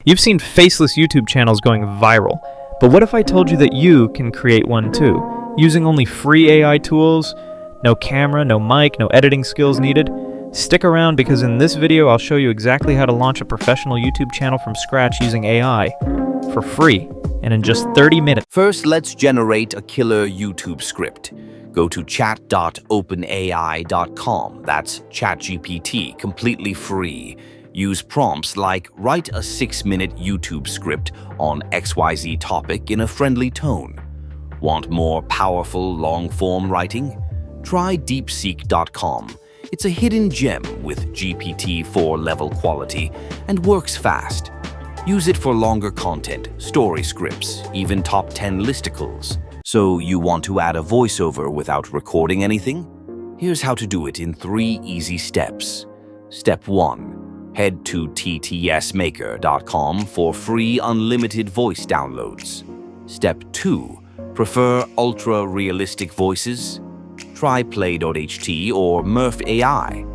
You've seen faceless YouTube channels going viral, but what if I told you that you can create one too, using only free AI tools, no camera, no mic, no editing skills needed? Stick around because in this video I'll show you exactly how to launch a professional YouTube channel from scratch using AI, for free, and in just 30 minutes. First, let's generate a killer YouTube script. Go to chat.openai.com, that's ChatGPT, completely free. Use prompts like, write a 6-minute YouTube script on XYZ topic in a friendly tone. Want more powerful long-form writing? Try deepseek.com. It's a hidden gem with GPT-4 level quality and works fast. Use it for longer content, story scripts, even top 10 listicles. So you want to add a voiceover without recording anything? Here's how to do it in 3 easy steps. Step 1. Head to ttsmaker.com for free unlimited voice downloads. Step 2. Prefer ultra-realistic voices? Try play.ht or Murph AI.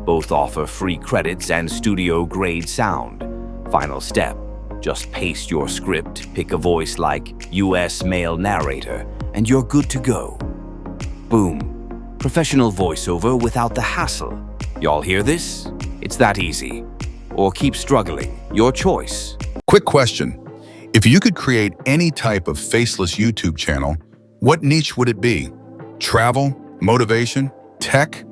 Both offer free credits and studio-grade sound. Final step. Just paste your script, pick a voice like US male narrator, and you're good to go. Boom. Professional voiceover without the hassle. Y'all hear this? It's that easy. Or keep struggling. Your choice. Quick question. If you could create any type of faceless YouTube channel, what niche would it be? Travel? Motivation? Tech?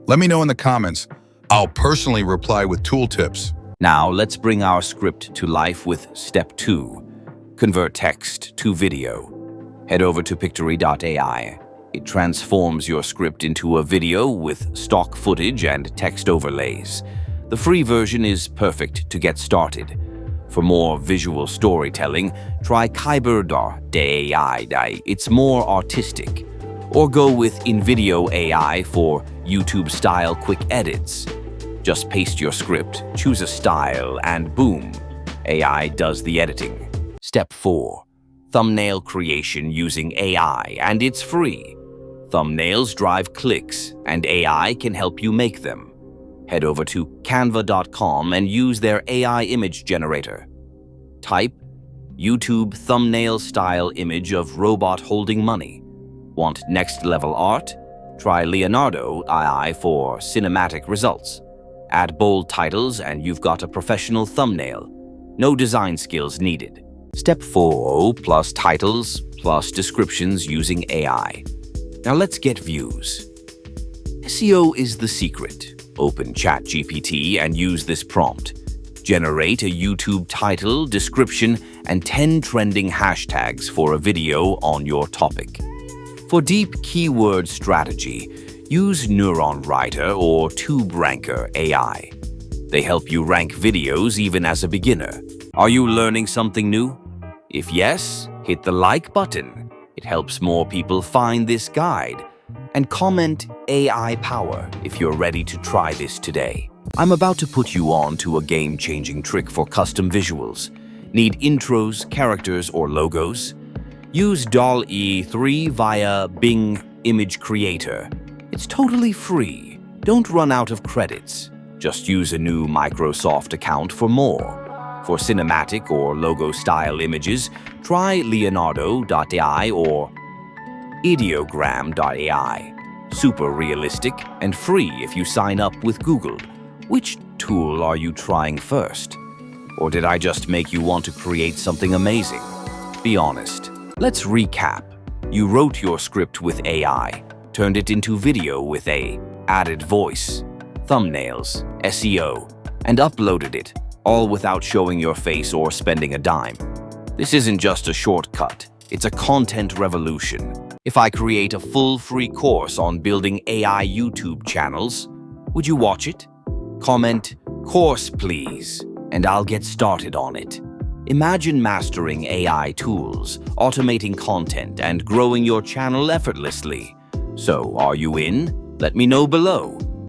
Let me know in the comments. I'll personally reply with tool tips. Now let's bring our script to life with step 2. Convert text to video. Head over to pictory.ai. It transforms your script into a video with stock footage and text overlays. The free version is perfect to get started. For more visual storytelling, try Kyber.ai. It's more artistic. Or go with InVideo AI for YouTube-style quick edits. Just paste your script, choose a style, and boom, AI does the editing. Step 4. Thumbnail creation using AI, and it's free. Thumbnails drive clicks, and AI can help you make them. Head over to canva.com and use their AI image generator. Type YouTube thumbnail style image of robot holding money. Want next level art? Try Leonardo AI for cinematic results. Add bold titles and you've got a professional thumbnail. No design skills needed. Step 4. Plus titles, plus descriptions using AI. Now let's get views. SEO is the secret. Open ChatGPT and use this prompt. Generate a YouTube title, description, and 10 trending hashtags for a video on your topic. For deep keyword strategy, use Neuron Writer or TubeRanker AI. They help you rank videos even as a beginner. Are you learning something new? If yes, hit the like button. It helps more people find this guide. And comment AI power if you're ready to try this today. I'm about to put you on to a game-changing trick for custom visuals. Need intros, characters, or logos? Use DALL-E 3 via Bing Image Creator. It's totally free. Don't run out of credits. Just use a new Microsoft account for more. For cinematic or logo-style images, try Leonardo.ai or Ideogram.ai. Super realistic and free if you sign up with Google. Which tool are you trying first? Or did I just make you want to create something amazing? Be honest. Let's recap. You wrote your script with AI, turned it into video with added voice, thumbnails, SEO, and uploaded it, all without showing your face or spending a dime. This isn't just a shortcut, it's a content revolution. If I create a full free course on building AI YouTube channels, would you watch it? Comment, "Course please," and I'll get started on it. Imagine mastering AI tools, automating content, and growing your channel effortlessly. So, are you in? Let me know below.